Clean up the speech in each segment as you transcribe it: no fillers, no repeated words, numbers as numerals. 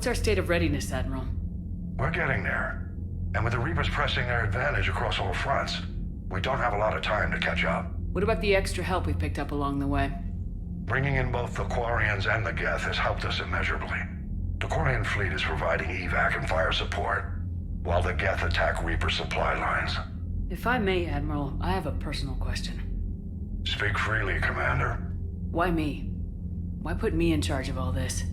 our state of readiness, Admiral? We're getting there. And with the Reapers pressing their advantage across all fronts, we don't have a lot of time to catch up. What about the extra help we picked up along the way? Bringing in both the Quarians and the Geth has helped us immeasurably. The Quarian fleet is providing evac and fire support, while the Geth attack Reaper supply lines. If I may, Admiral, I have a personal question. Speak freely, Commander. Why me? Why put me in charge of all this?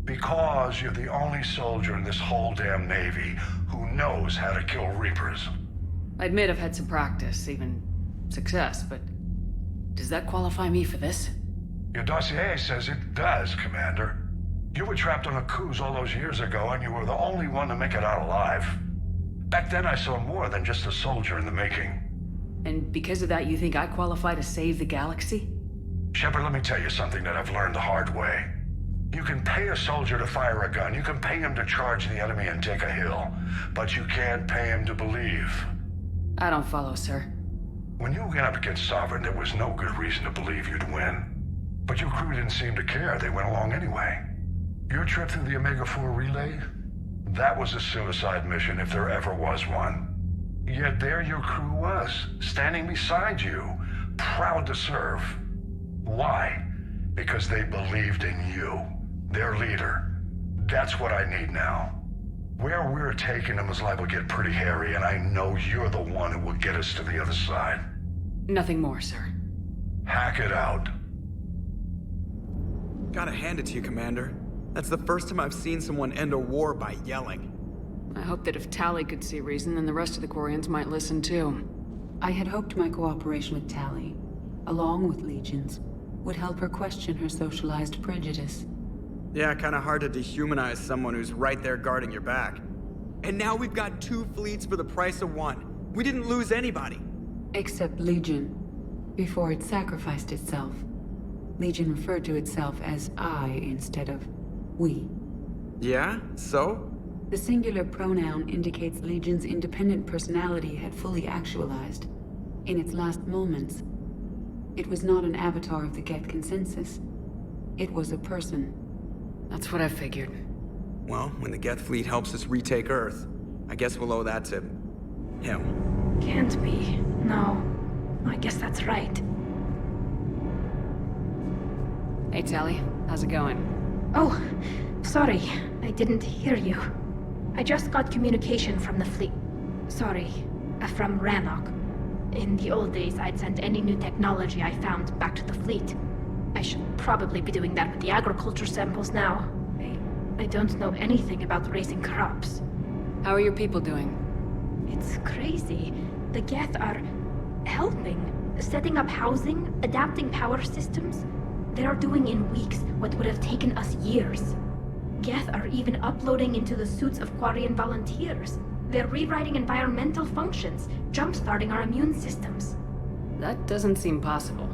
Because you're the only soldier in this whole damn Navy who knows how to kill Reapers. I admit I've had some practice, even success, but does that qualify me for this? Your dossier says it does, Commander. You were trapped on a cruise all those years ago, and you were the only one to make it out alive. Back then I saw more than just a soldier in the making. And because of that, you think I qualify to save the galaxy? Shepard, let me tell you something that I've learned the hard way. You can pay a soldier to fire a gun, you can pay him to charge the enemy and take a hill, but you can't pay him to believe. I don't follow, sir. When you went up against Sovereign, there was no good reason to believe you'd win. But your crew didn't seem to care, they went along anyway. Your trip through the Omega-4 relay? That was a suicide mission if there ever was one. Yet there your crew was, standing beside you, proud to serve. Why? Because they believed in you, their leader. That's what I need now. Where we're taking them is liable to get pretty hairy, and I know you're the one who will get us to the other side. Nothing more, sir. Hack it out. Gotta hand it to you, Commander. That's the first time I've seen someone end a war by yelling. I hope that if Tali could see reason, then the rest of the Quarians might listen too. I had hoped my cooperation with Tali, along with Legions, would help her question her socialized prejudice. Yeah, kinda hard to dehumanize someone who's right there guarding your back. And now we've got 2 fleets for the price of 1. We didn't lose anybody. Except Legion, before it sacrificed itself. Legion referred to itself as I instead of we. Yeah? So? The singular pronoun indicates Legion's independent personality had fully actualized. In its last moments, it was not an avatar of the Geth consensus. It was a person. That's what I figured. Well, when the Geth fleet helps us retake Earth, I guess we'll owe that to him. Can't be. No. I guess that's right. Hey, Tali. How's it going? Oh, sorry. I didn't hear you. I just got communication from the fleet. Sorry, from Rannoch. In the old days, I'd send any new technology I found back to the fleet. I should probably be doing that with the agriculture samples now. I don't know anything about raising crops. How are your people doing? It's crazy. The Geth are helping, setting up housing, adapting power systems. They are doing in weeks what would have taken us years. Geth are even uploading into the suits of Quarian volunteers. They're rewriting environmental functions, jump-starting our immune systems. That doesn't seem possible.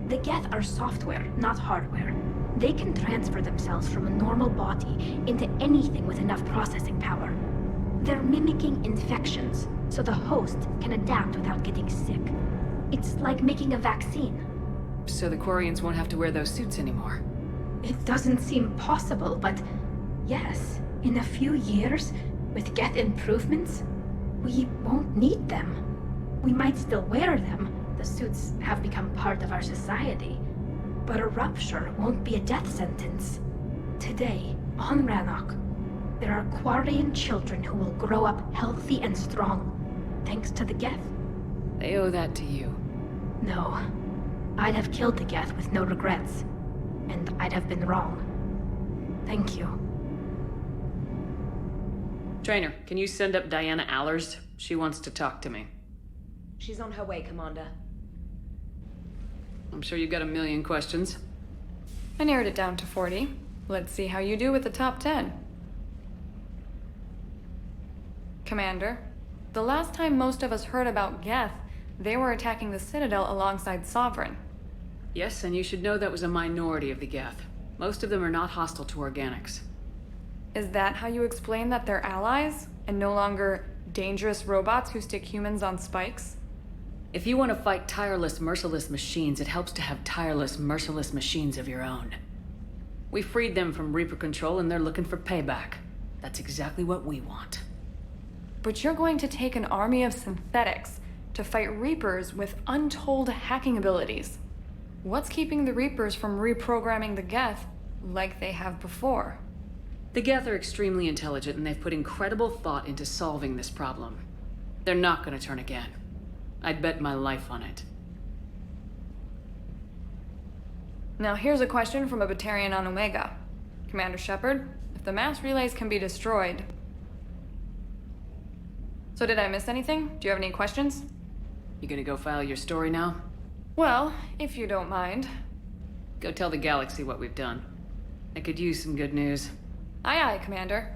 The Geth are software, not hardware. They can transfer themselves from a normal body into anything with enough processing power. They're mimicking infections, so the host can adapt without getting sick. It's like making a vaccine. So the Quarians won't have to wear those suits anymore. It doesn't seem possible, but yes, in a few years, with Geth improvements, we won't need them. We might still wear them. The suits have become part of our society. But a rupture won't be a death sentence. Today, on Rannoch, there are Quarian children who will grow up healthy and strong, thanks to the Geth. They owe that to you. No. I'd have killed the Geth with no regrets. And I'd have been wrong. Thank you. Trainer, can you send up Diana Allers? She wants to talk to me. She's on her way, Commander. I'm sure you've got a million questions. I narrowed it down to 40. Let's see how you do with the top 10. Commander, the last time most of us heard about Geth, they were attacking the Citadel alongside Sovereign. Yes, and you should know that was a minority of the Geth. Most of them are not hostile to organics. Is that how you explain that they're allies, and no longer dangerous robots who stick humans on spikes? If you want to fight tireless, merciless machines, it helps to have tireless, merciless machines of your own. We freed them from Reaper control and they're looking for payback. That's exactly what we want. But you're going to take an army of synthetics to fight Reapers with untold hacking abilities. What's keeping the Reapers from reprogramming the Geth like they have before? The Geth are extremely intelligent and they've put incredible thought into solving this problem. They're not gonna turn again. I'd bet my life on it. Now here's a question from a Batarian on Omega. Commander Shepard, if the mass relays can be destroyed... So did I miss anything? Do you have any questions? You gonna go file your story now? Well, if you don't mind. Go tell the galaxy what we've done. I could use some good news. Aye aye, Commander.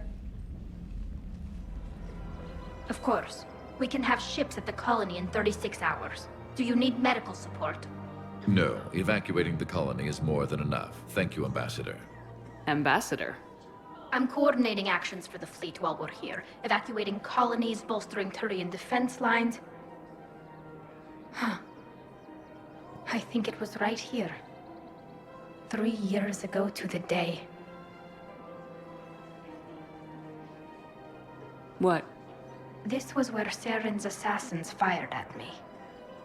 Of course. We can have ships at the colony in 36 hours. Do you need medical support? No, evacuating the colony is more than enough. Thank you, Ambassador. Ambassador? I'm coordinating actions for the fleet while we're here. Evacuating colonies, bolstering Turian defense lines. Huh. I think it was right here. 3 years ago to the day. What? This was where Saren's assassins fired at me.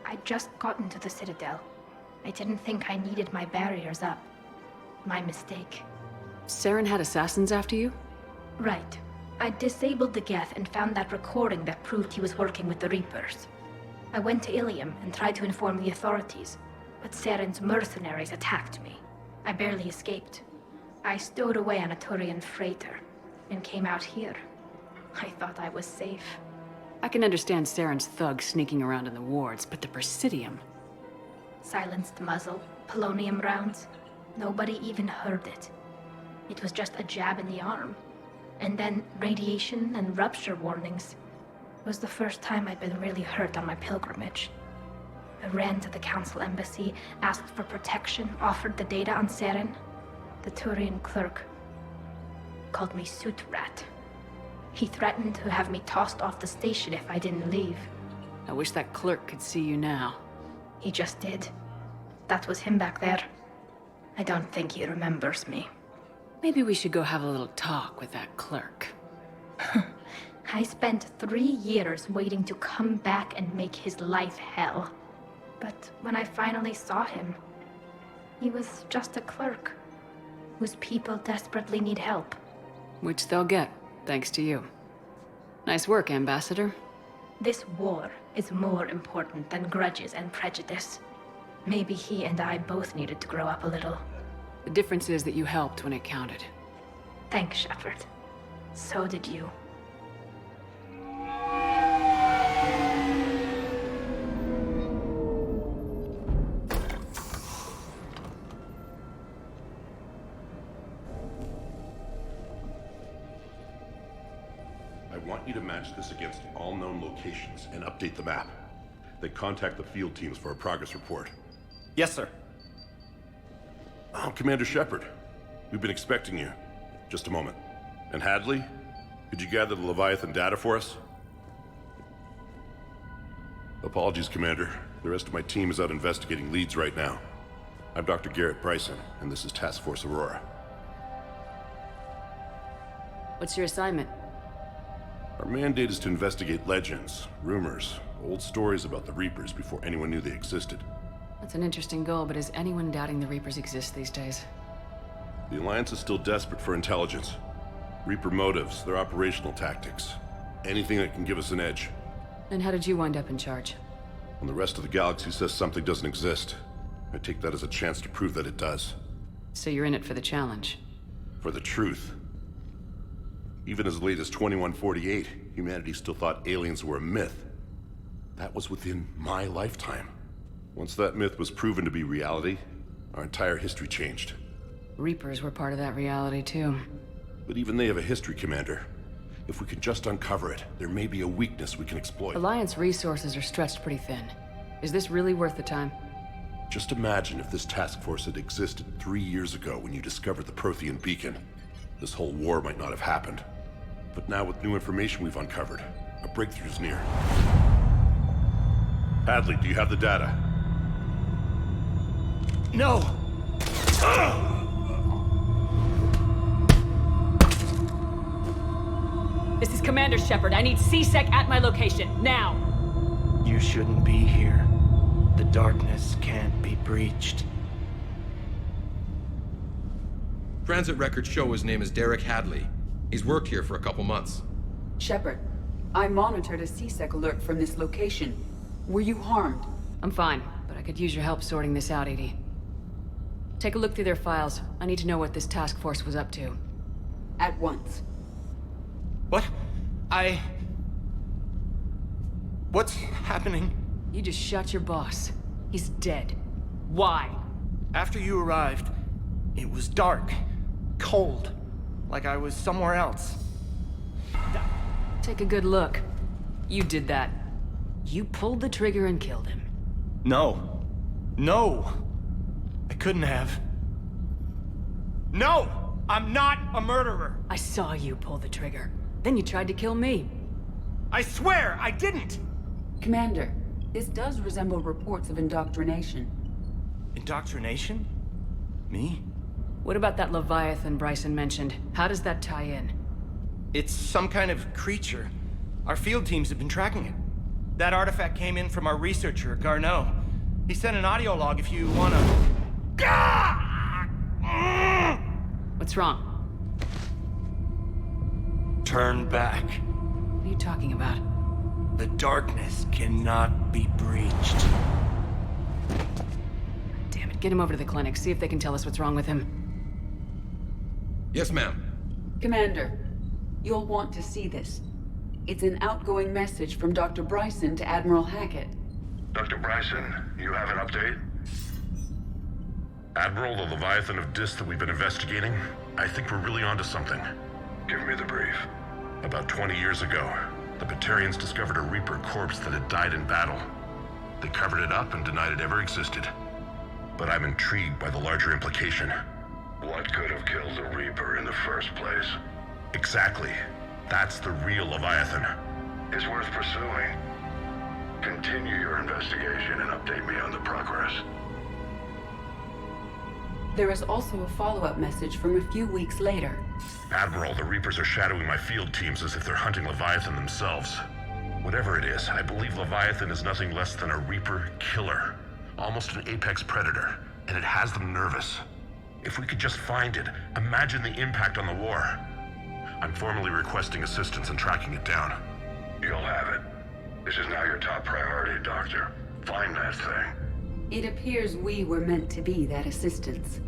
I'd just gotten to the Citadel. I didn't think I needed my barriers up. My mistake. Saren had assassins after you? Right. I disabled the Geth and found that recording that proved he was working with the Reapers. I went to Ilium and tried to inform the authorities, but Saren's mercenaries attacked me. I barely escaped. I stowed away on a Turian freighter and came out here. I thought I was safe. I can understand Saren's thugs sneaking around in the wards, but the Presidium... Silenced muzzle, polonium rounds. Nobody even heard it. It was just a jab in the arm. And then radiation and rupture warnings. It was the first time I'd been really hurt on my pilgrimage. I ran to the Council embassy, asked for protection, offered the data on Saren. The Turian clerk called me Soot Rat. He threatened to have me tossed off the station if I didn't leave. I wish that clerk could see you now. He just did. That was him back there. I don't think he remembers me. Maybe we should go have a little talk with that clerk. I spent 3 years waiting to come back and make his life hell. But when I finally saw him, he was just a clerk whose people desperately need help. Which they'll get, thanks to you. Nice work, Ambassador. This war is more important than grudges and prejudice. Maybe he and I both needed to grow up a little. The difference is that you helped when it counted. Thanks, Shepard. So did you. I want you to match this against all known locations and update the map. Then contact the field teams for a progress report. Yes, sir. Oh, Commander Shepard. We've been expecting you. Just a moment. And Hadley, could you gather the Leviathan data for us? Apologies, Commander. The rest of my team is out investigating leads right now. I'm Dr. Garrett Bryson, and this is Task Force Aurora. What's your assignment? Our mandate is to investigate legends, rumors, old stories about the Reapers before anyone knew they existed. That's an interesting goal, but is anyone doubting the Reapers exist these days? The Alliance is still desperate for intelligence. Reaper motives, their operational tactics. Anything that can give us an edge. And how did you wind up in charge? When the rest of the galaxy says something doesn't exist, I take that as a chance to prove that it does. So you're in it for the challenge? For the truth. Even as late as 2148, humanity still thought aliens were a myth. That was within my lifetime. Once that myth was proven to be reality, our entire history changed. Reapers were part of that reality, too. But even they have a history, Commander. If we can just uncover it, there may be a weakness we can exploit. Alliance resources are stretched pretty thin. Is this really worth the time? Just imagine if this task force had existed 3 years ago when you discovered the Prothean beacon. This whole war might not have happened. But now with new information we've uncovered, a breakthrough's near. Hadley, do you have the data? No! This is Commander Shepard. I need C-Sec at my location, now! You shouldn't be here. The darkness can't be breached. Transit records show his name is Derek Hadley. He's worked here for a couple months. Shepard, I monitored a C-Sec alert from this location. Were you harmed? I'm fine, but I could use your help sorting this out, Edie. Take a look through their files. I need to know what this task force was up to. At once. What? What's happening? You just shot your boss. He's dead. Why? After you arrived, it was dark, cold, like I was somewhere else. Take a good look. You did that. You pulled the trigger and killed him. No. No! I couldn't have. No! I'm not a murderer! I saw you pull the trigger. Then you tried to kill me. I swear I didn't! Commander, this does resemble reports of indoctrination. Indoctrination? Me? What about that Leviathan Bryson mentioned? How does that tie in? It's some kind of creature. Our field teams have been tracking it. That artifact came in from our researcher, Garneau. He sent an audio log if you wanna... What's wrong? Turn back. What are you talking about? The darkness cannot be breached. Damn it, get him over to the clinic. See if they can tell us what's wrong with him. Yes, ma'am. Commander, you'll want to see this. It's an outgoing message from Dr. Bryson to Admiral Hackett. Dr. Bryson, you have an update? Admiral, the Leviathan of Dis that we've been investigating, I think we're really onto something. Give me the brief. About 20 years ago, the Batarians discovered a Reaper corpse that had died in battle. They covered it up and denied it ever existed. But I'm intrigued by the larger implication. What could have killed the Reaper in the first place? Exactly. That's the real Leviathan. It's worth pursuing. Continue your investigation and update me on the progress. There is also a follow-up message from a few weeks later. Admiral, the Reapers are shadowing my field teams as if they're hunting Leviathan themselves. Whatever it is, I believe Leviathan is nothing less than a Reaper killer. Almost an apex predator, and it has them nervous. If we could just find it, imagine the impact on the war. I'm formally requesting assistance in tracking it down. You'll have it. This is now your top priority, Doctor. Find that thing. It appears we were meant to be that assistance.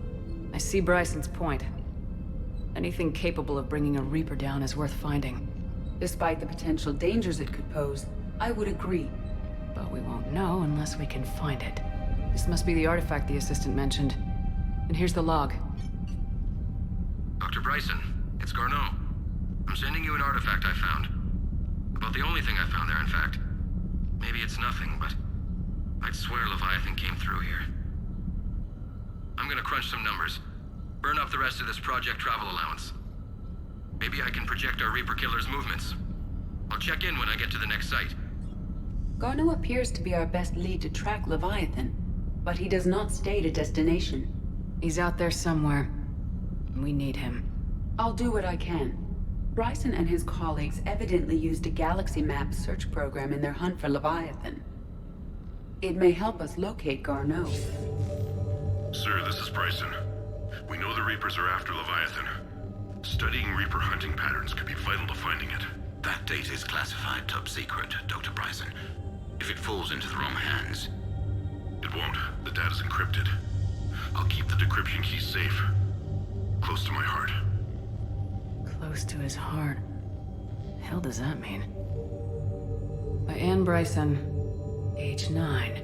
I see Bryson's point. Anything capable of bringing a Reaper down is worth finding. Despite the potential dangers it could pose, I would agree. But we won't know unless we can find it. This must be the artifact the assistant mentioned. And here's the log. Dr. Bryson, it's Garneau. I'm sending you an artifact I found. About the only thing I found there, in fact. Maybe it's nothing, but I'd swear Leviathan came through here. I'm gonna crunch some numbers. Burn up the rest of this project travel allowance. Maybe I can project our Reaper killer's movements. I'll check in when I get to the next site. Garneau appears to be our best lead to track Leviathan, but he does not state a destination. He's out there somewhere. We need him. I'll do what I can. Bryson and his colleagues evidently used a galaxy map search program in their hunt for Leviathan. It may help us locate Garneau. Sir, this is Bryson. We know the Reapers are after Leviathan. Studying Reaper hunting patterns could be vital to finding it. That data is classified top secret, Dr. Bryson. If it falls into the wrong hands... It won't. The data's encrypted. I'll keep the decryption key safe. Close to my heart. Close to his heart. The hell does that mean? By Anne Bryson, age 9.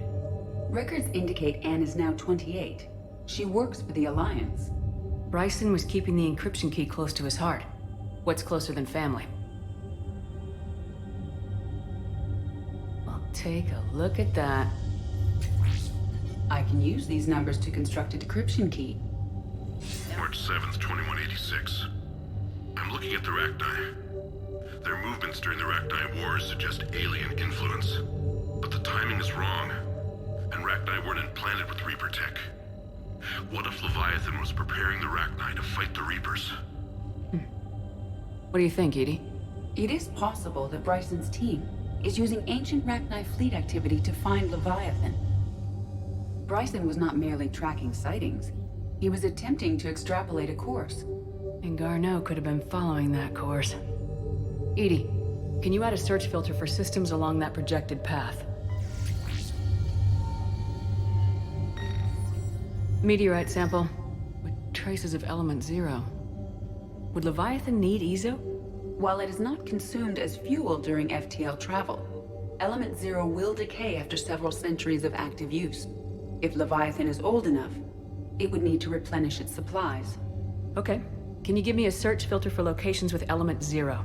Records indicate Anne is now 28. She works for the Alliance. Bryson was keeping the encryption key close to his heart. What's closer than family? Well, take a look at that. I can use these numbers to construct a decryption key. March 7th, 2186. I'm looking at the Rachni. Their movements during the Rachni Wars suggest alien influence. But the timing is wrong, and Rachni weren't implanted with Reaper tech. What if Leviathan was preparing the Rachni to fight the Reapers? What do you think, Edie? It is possible that Bryson's team is using ancient Rachni fleet activity to find Leviathan. Bryson was not merely tracking sightings. He was attempting to extrapolate a course. And Garneau could have been following that course. Edie, can you add a search filter for systems along that projected path? Meteorite sample with traces of element 0. Would Leviathan need Ezo? While it is not consumed as fuel during FTL travel, element 0 will decay after several centuries of active use. If Leviathan is old enough, it would need to replenish its supplies. Okay. Can you give me a search filter for locations with element 0?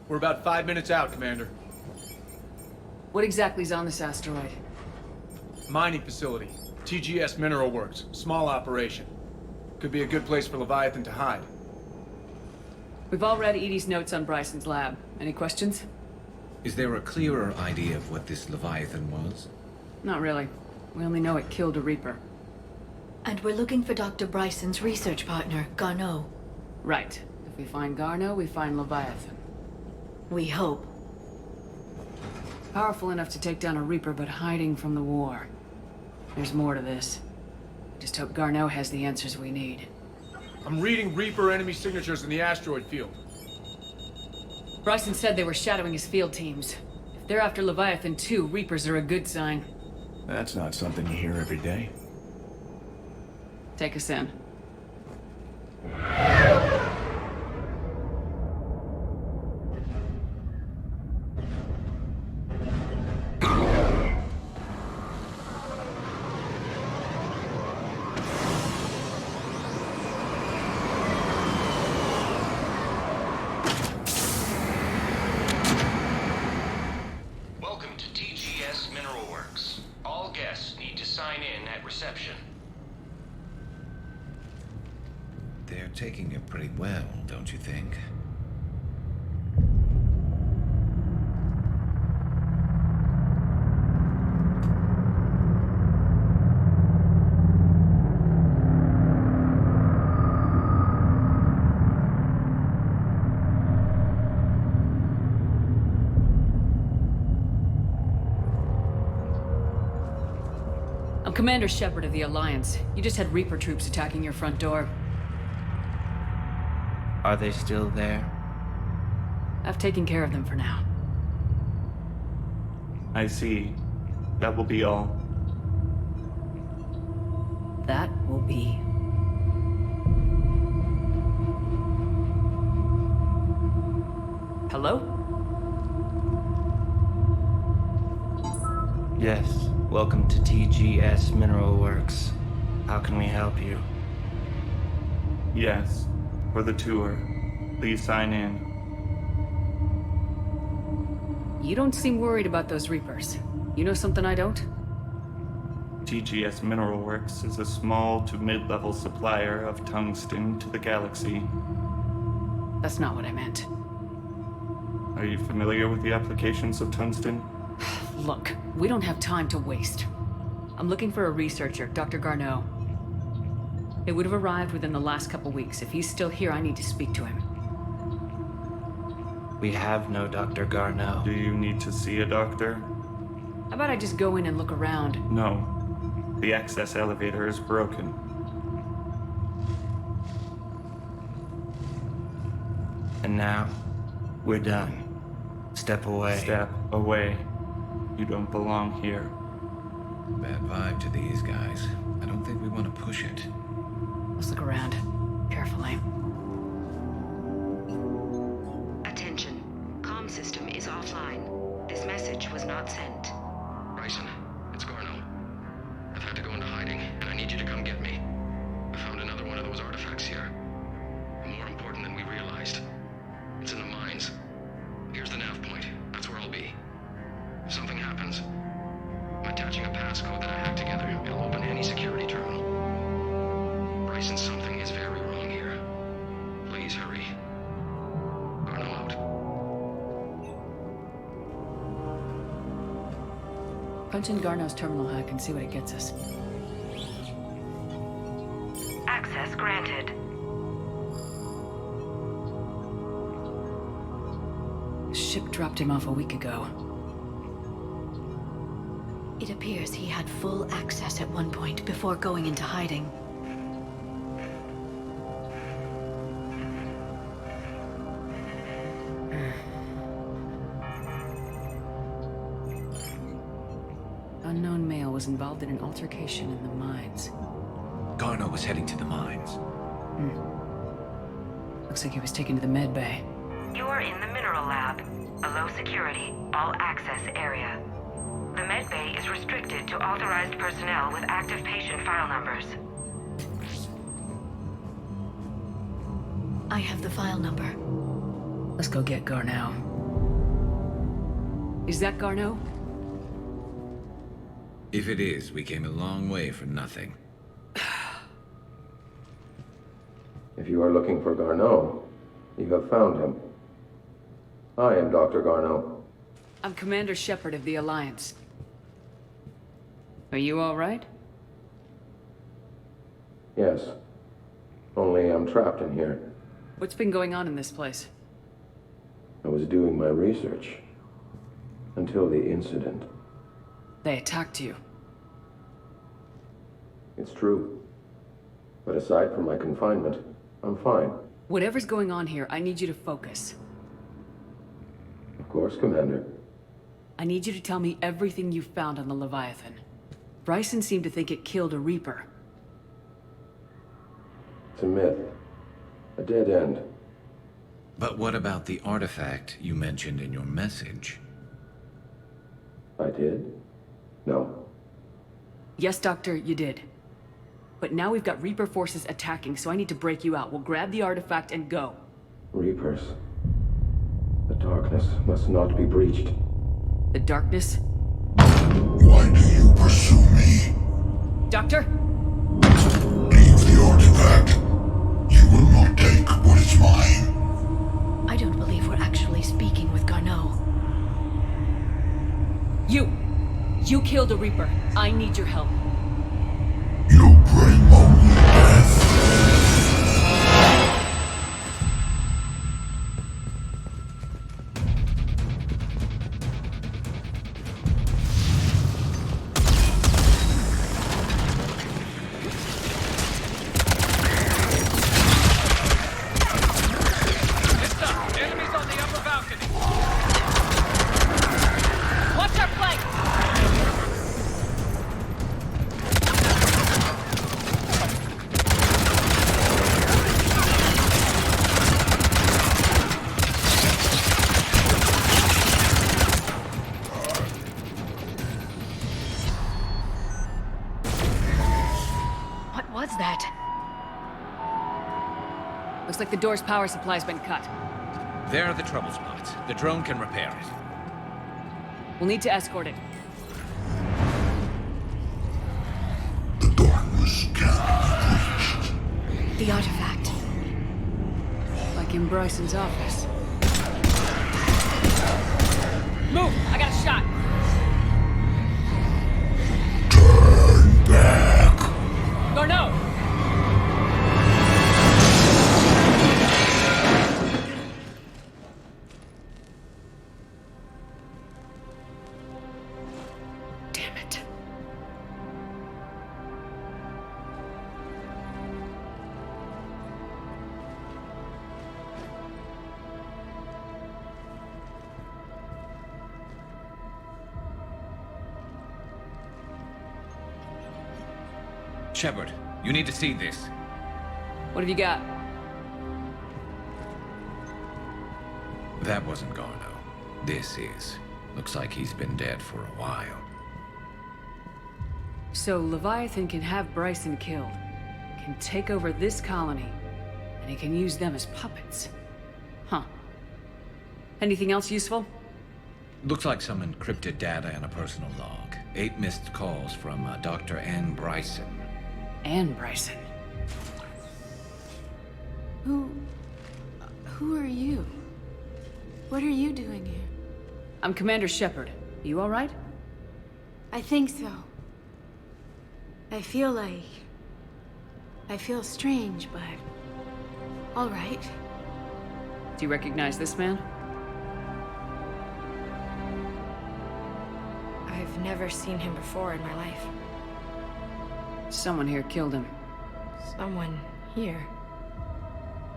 We're about 5 minutes out, Commander. What exactly is on this asteroid? Mining facility. TGS Mineral Works. Small operation. Could be a good place for Leviathan to hide. We've all read Edie's notes on Bryson's lab. Any questions? Is there a clearer idea of what this Leviathan was? Not really. We only know it killed a Reaper. And we're looking for Dr. Bryson's research partner, Garneau. Right. If we find Garneau, we find Leviathan. We hope. Powerful enough to take down a Reaper, but hiding from the war. There's more to this. Just hope Garneau has the answers we need. I'm reading Reaper enemy signatures in the asteroid field. Bryson said they were shadowing his field teams. If they're after Leviathan too, Reapers are a good sign. That's not something you hear every day. Take us in. They're taking it pretty well, don't you think? I'm Commander Shepard of the Alliance. You just had Reaper troops attacking your front door. Are they still there? I've taken care of them for now. I see. That will be all. That will be. Hello? Yes. Welcome to TGS Mineral Works. How can we help you? Yes. For the tour. Please sign in. You don't seem worried about those Reapers. You know something I don't? TGS Mineral Works is a small to mid-level supplier of tungsten to the galaxy. That's not what I meant. Are you familiar with the applications of tungsten? Look, we don't have time to waste. I'm looking for a researcher, Dr. Garneau. It would have arrived within the last couple weeks. If he's still here, I need to speak to him. We have no Dr. Garneau. Do you need to see a doctor? How about I just go in and look around? No. The access elevator is broken. And now, we're done. Step away. Step away. You don't belong here. Bad vibe to these guys. I don't think we want to push it. Let's look around. Carefully. Attention. Comm system is offline. This message was not sent. Bryson, it's Garneau. I've had to go into hiding, and I need you to come get me. I found another one of those artifacts here. More important than we realized. It's in the mines. Here's the nav point. That's where I'll be. If something happens, I'm attaching a passcode that I hacked together. It'll open any security terminal. Bryson, something is very wrong here. Please hurry. Punch in Garneau's terminal hack and see what it gets us. Access granted. The ship dropped him off a week ago. It appears he had full access at one point before going into hiding. Unknown male was involved in an altercation in the mines. Garneau was heading to the mines. Looks like he was taken to the med bay. You are in the mineral lab, a low security, all access area. The med bay is restricted to authorized personnel with active patient file numbers. I have the file number. Let's go get Garneau. Is that Garneau? If it is, we came a long way for nothing. If you are looking for Garneau, you have found him. I am Dr. Garneau. I'm Commander Shepard of the Alliance. Are you all right? Yes. Only I'm trapped in here. What's been going on in this place? I was doing my research. Until the incident. They attacked you. It's true. But aside from my confinement, I'm fine. Whatever's going on here, I need you to focus. Of course, Commander. I need you to tell me everything you found on the Leviathan. Bryson seemed to think it killed a Reaper. It's a myth. A dead end. But what about the artifact you mentioned in your message? I did? No. Yes, Doctor, you did. But now we've got Reaper forces attacking, so I need to break you out. We'll grab the artifact and go. Reapers. The darkness must not be breached. The darkness? Why do you pursue me? Doctor? Leave the artifact. You will not take what is mine. I don't believe we're actually speaking with Garneau. You killed a Reaper. I need your help. You bring only death. Enemies on the upper balcony! Watch our flank! What was that? Looks like the door's power supply's been cut. There are the trouble spots. The drone can repair it. We'll need to escort it. The darkness cannot be reached. The artifact. Like in Bryson's office. Move! I got a shot! Turn back. Garneau! Damn it. Shepard, you need to see this. What have you got? That wasn't Garneau. This is. Looks like he's been dead for a while. So Leviathan can have Bryson killed, can take over this colony, and he can use them as puppets. Huh. Anything else useful? Looks like some encrypted data and a personal log. 8 missed calls from Dr. Ann Bryson. Ann Bryson. Who are you? What are you doing here? I'm Commander Shepard. You all right? I I think so. I feel strange, but... all right. Do you recognize this man? I've never seen him before in my life. Someone here killed him. Someone here?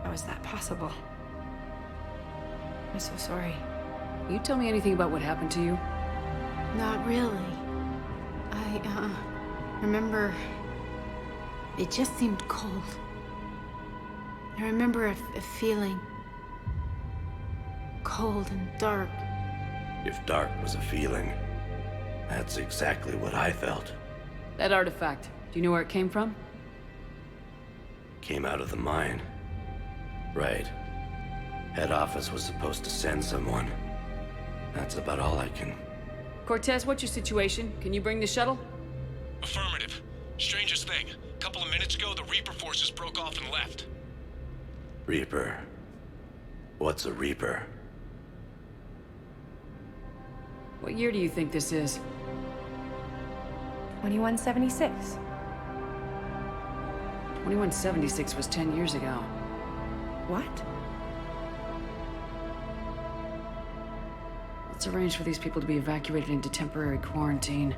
How is that possible? I'm so sorry. Will you tell me anything about what happened to you? Not really. I remember... it just seemed cold. I remember a feeling... cold and dark. If dark was a feeling, that's exactly what I felt. That artifact, do you know where it came from? Came out of the mine. Right. Head office was supposed to send someone. That's about all I can... Cortez, what's your situation? Can you bring the shuttle? Affirmative. Strangest thing. A couple of minutes ago, the Reaper forces broke off and left. Reaper? What's a Reaper? What year do you think this is? 2176. 2176 was 10 years ago. What? Let's arrange for these people to be evacuated into temporary quarantine.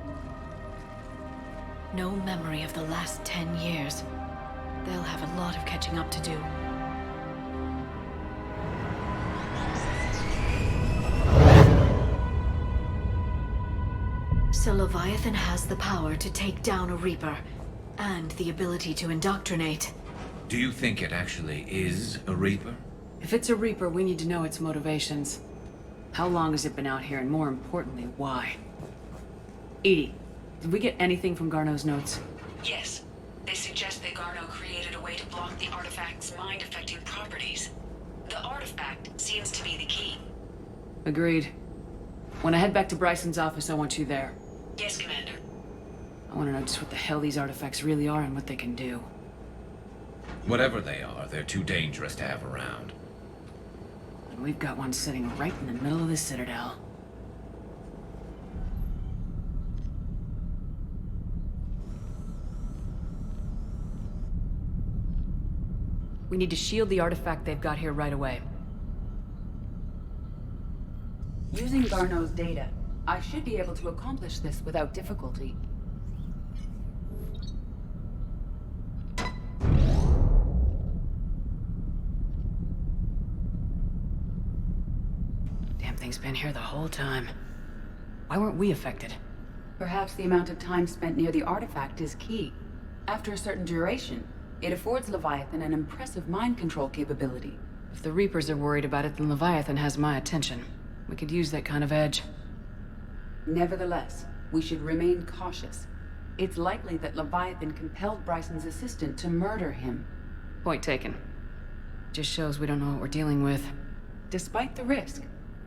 No memory of the last 10 years. They'll have a lot of catching up to do. So Leviathan has the power to take down a Reaper, and the ability to indoctrinate. Do you think it actually is a Reaper? If it's a Reaper, we need to know its motivations. How long has it been out here, and more importantly, why? Edie, did we get anything from Garneau's notes? Yes. They suggest that Garneau created a way to block the artifact's mind-affecting properties. The artifact seems to be the key. Agreed. When I head back to Bryson's office, I want you there. Yes, Commander. I want to know just what the hell these artifacts really are and what they can do. Whatever they are, they're too dangerous to have around. And we've got one sitting right in the middle of the Citadel. We need to shield the artifact they've got here right away. Using Garneau's data, I should be able to accomplish this without difficulty. Damn thing's been here the whole time. Why weren't we affected? Perhaps the amount of time spent near the artifact is key. After a certain duration, it affords Leviathan an impressive mind control capability. If the Reapers are worried about it, then Leviathan has my attention. We could use that kind of edge. Nevertheless, we should remain cautious. It's likely that Leviathan compelled Bryson's assistant to murder him. Point taken. Just shows we don't know what we're dealing with. Despite the risk,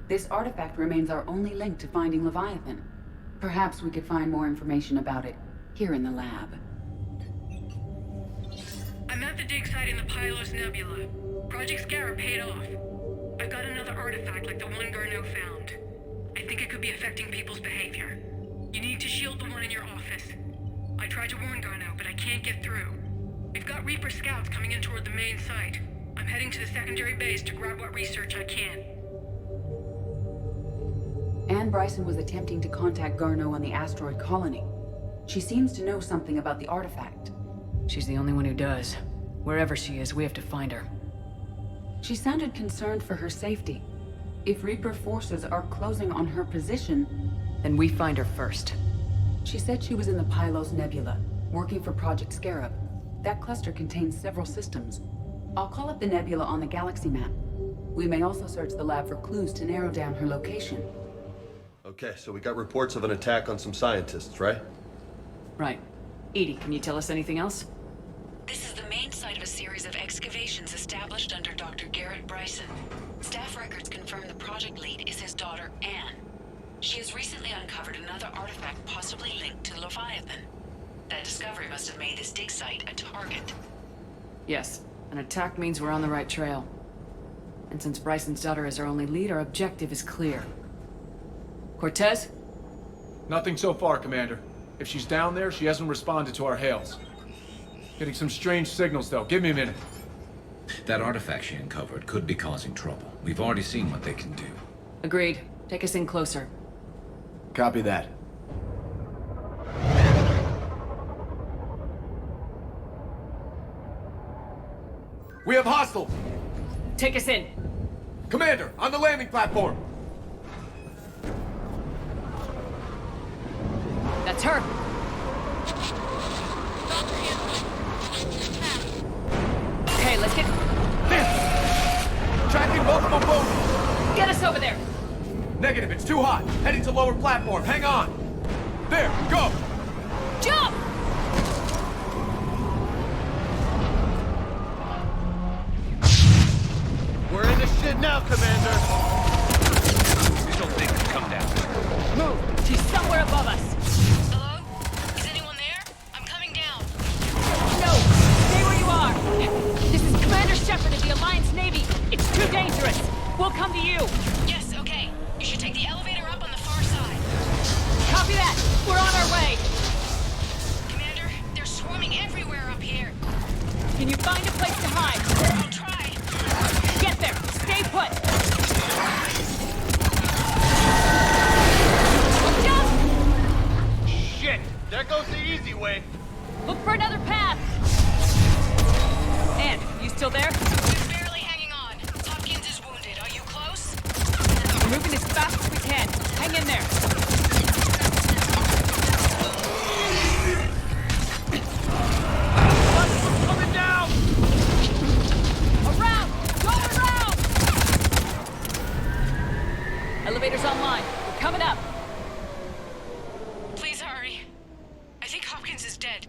this artifact remains our only link to finding Leviathan. Perhaps we could find more information about it here in the lab. I'm at the dig site in the Pylos Nebula. Project Scarab paid off. I've got another artifact like the one Garneau found. I think it could be affecting people's behavior. You need to shield the one in your office. I tried to warn Garneau, but I can't get through. We've got Reaper scouts coming in toward the main site. I'm heading to the secondary base to grab what research I can. Anne Bryson was attempting to contact Garneau on the asteroid colony. She seems to know something about the artifact. She's the only one who does. Wherever she is, we have to find her. She sounded concerned for her safety. If Reaper forces are closing on her position... then we find her first. She said she was in the Pylos Nebula, working for Project Scarab. That cluster contains several systems. I'll call up the nebula on the galaxy map. We may also search the lab for clues to narrow down her location. Okay, so we got reports of an attack on some scientists, right? Right. Edie, can you tell us anything else? This is the main site of a series of excavations established under Dr. Garrett Bryson. Staff records confirm the project lead is his daughter, Anne. She has recently uncovered another artifact possibly linked to Leviathan. That discovery must have made this dig site a target. Yes. An attack means we're on the right trail. And since Bryson's daughter is our only lead, our objective is clear. Cortez? Nothing so far, Commander. If she's down there, she hasn't responded to our hails. Getting some strange signals, though. Give me a minute. That artifact she uncovered could be causing trouble. We've already seen what they can do. Agreed. Take us in closer. Copy that. We have hostiles! Take us in. Commander, on the landing platform! That's her. Okay, let's get... Tracking multiple boats! Get us over there! Negative, it's too hot. Heading to lower platform. Hang on. There, go! Jump! We're in this shit now, Commander. Still think to come down. Move! She's somewhere above us. Hello? Is anyone there? I'm coming down. No! Stay where you are! This is Commander Shepard of the Alliance Navy. It's too dangerous. We'll come to you. Yes, okay. You should take the elevator up on the far side. Copy that! We're on our way! Commander, they're swarming everywhere up here. Can you find a place to hide? I'll try. Get there! Stay put! Jump! Shit! There goes the easy way. Look for another path! And, you still there? We're barely hanging on. Hopkins is wounded. Are you close? We're moving as fast as we can. Hang in there. Coming down! Around! Go around! Elevator's online. We're coming up. Please hurry. I think Hopkins is dead.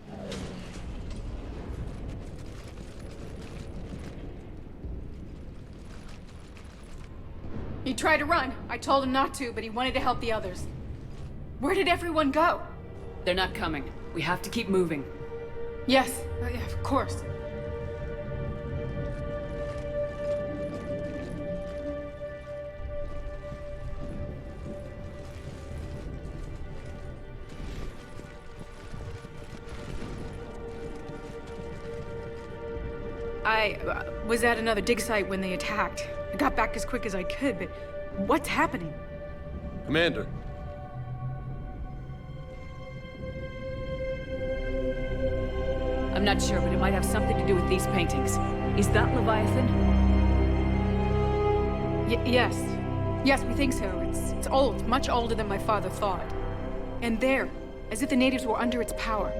He tried to run. I told him not to, but he wanted to help the others. Where did everyone go? They're not coming. We have to keep moving. Yes, yeah, of course. I was at another dig site when they attacked. I got back as quick as I could, but what's happening? Commander. I'm not sure, but it might have something to do with these paintings. Is that Leviathan? Yes. Yes, we think so. It's old, much older than my father thought. And there, as if the natives were under its power.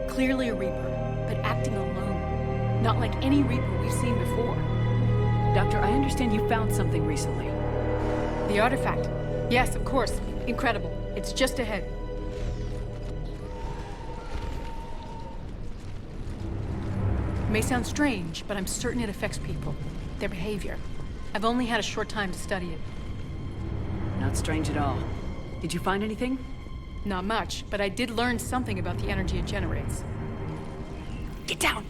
Clearly a Reaper, but acting alone. Not like any Reaper we've seen before. Doctor, I understand you found something recently. The artifact. Yes, of course. Incredible. It's just ahead. It may sound strange, but I'm certain it affects people. Their behavior. I've only had a short time to study it. Not strange at all. Did you find anything? Not much, but I did learn something about the energy it generates. Get down!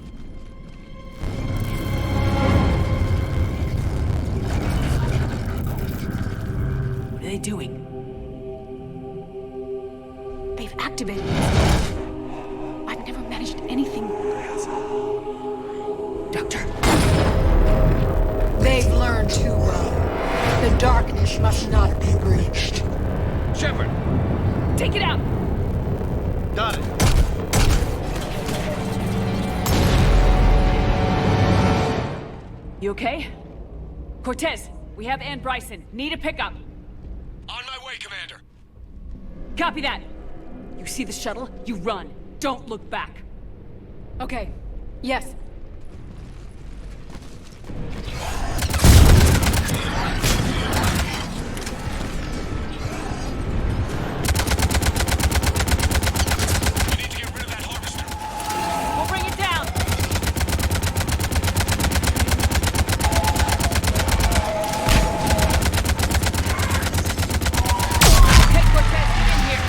What are they doing? They've activated it. I've never managed anything. Doctor. They've learned too well. The darkness must not be breached. Shepard! Take it out! Got it. You okay? Cortez, we have Ann Bryson. Need a pickup. On my way, Commander. Copy that. You see the shuttle? You run. Don't look back. Okay. Yes. We'll bring it down. Okay, Cortez, get in here.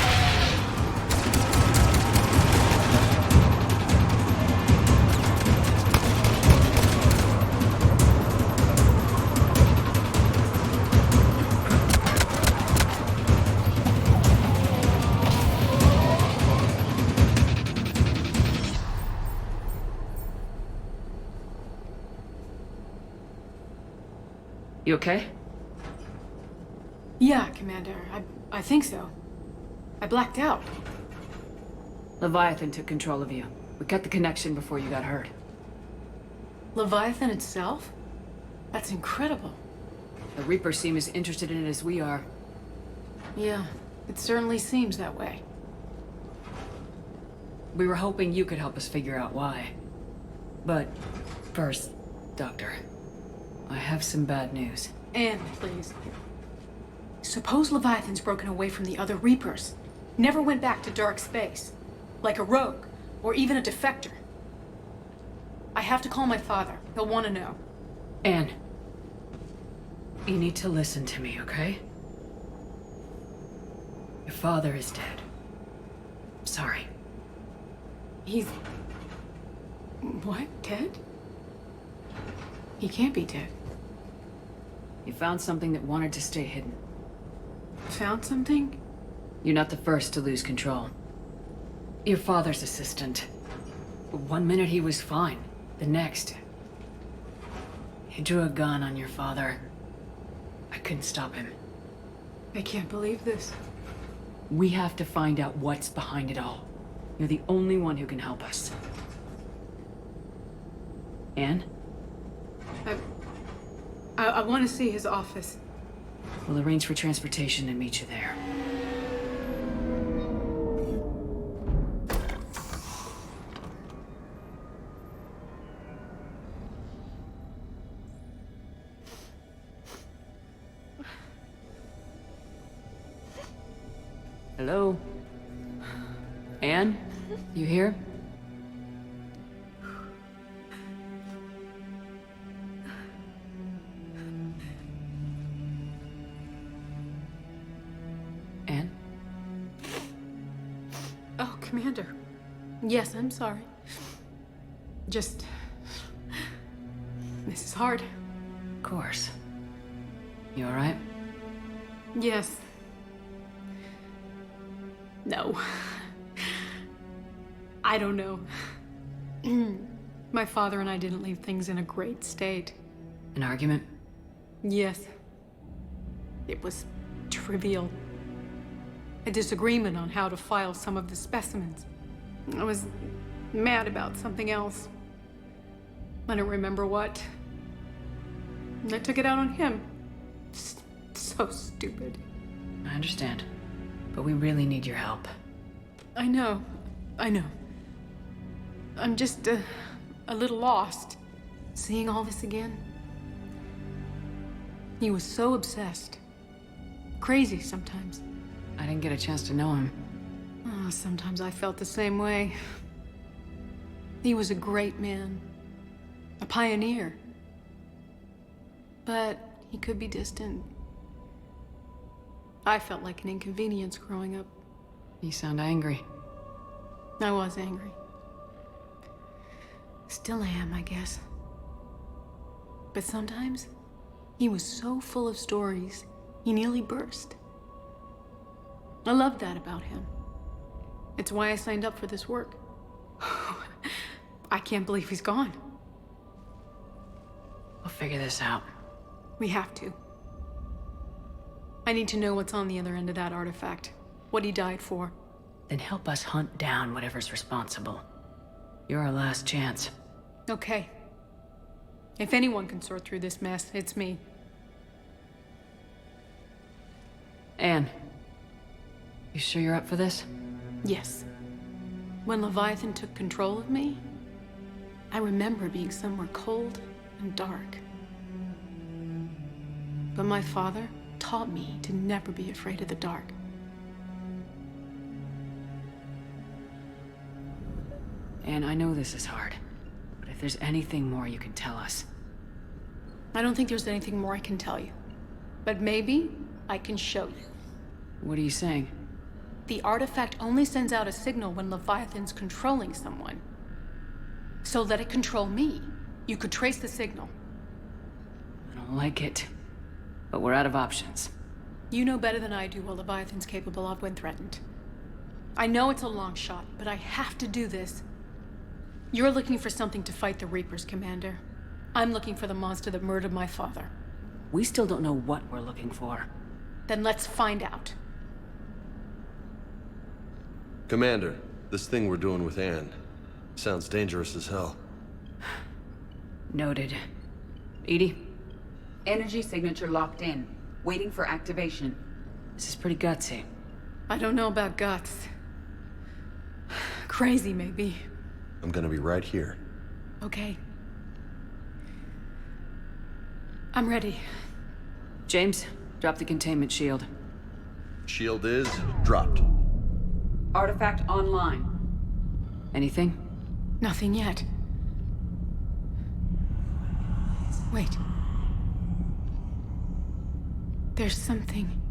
You okay? Yeah, Commander. I think so. I blacked out. Leviathan took control of you. We cut the connection before you got hurt. Leviathan itself? That's incredible. The Reapers seem as interested in it as we are. Yeah, it certainly seems that way. We were hoping you could help us figure out why. But first, Doctor, I have some bad news. Anne, please. Suppose Leviathan's broken away from the other Reapers. Never went back to dark space. Like a rogue, or even a defector. I have to call my father. He'll want to know. Anne, you need to listen to me, okay? Your father is dead. Sorry. He's... What? Dead? He can't be dead. You found something that wanted to stay hidden. Found something? You're not the first to lose control. Your father's assistant. One minute he was fine. The next... he drew a gun on your father. I couldn't stop him. I can't believe this. We have to find out what's behind it all. You're the only one who can help us. Anne? I want to see his office. We'll arrange for transportation and meet you there. Hello? Anne? You here? Anne? Oh, Commander. Yes, I'm sorry. Just... this is hard. Of course. You alright? Yes. No. I don't know. My father and I didn't leave things in a great state. An argument? Yes. It was trivial. A disagreement on how to file some of the specimens. I was mad about something else. I don't remember what. I took it out on him. So stupid. I understand. But we really need your help. I know. I'm just a little lost. Seeing all this again. He was so obsessed. Crazy sometimes. I didn't get a chance to know him. Oh, sometimes I felt the same way. He was a great man. A pioneer. But he could be distant. I felt like an inconvenience growing up. You sound angry. I was angry. Still am, I guess. But sometimes, he was so full of stories, he nearly burst. I loved that about him. It's why I signed up for this work. I can't believe he's gone. We'll figure this out. We have to. I need to know what's on the other end of that artifact. What he died for. Then help us hunt down whatever's responsible. You're our last chance. Okay. If anyone can sort through this mess, it's me. Anne, you sure you're up for this? Yes. When Leviathan took control of me, I remember being somewhere cold and dark. But my father taught me to never be afraid of the dark. Anne, I know this is hard, but if there's anything more you can tell us. I don't think there's anything more I can tell you. But maybe I can show you. What are you saying? The artifact only sends out a signal when Leviathan's controlling someone. So let it control me. You could trace the signal. I don't like it, but we're out of options. You know better than I do what Leviathan's capable of when threatened. I know it's a long shot, but I have to do this. You're looking for something to fight the Reapers, Commander. I'm looking for the monster that murdered my father. We still don't know what we're looking for. Then let's find out. Commander, this thing we're doing with Anne sounds dangerous as hell. Noted. Edie? Energy signature locked in, waiting for activation. This is pretty gutsy. I don't know about guts. Crazy, maybe. I'm gonna be right here. Okay. I'm ready. James, drop the containment shield. Shield is dropped. Artifact online. Anything? Nothing yet. Wait. There's something.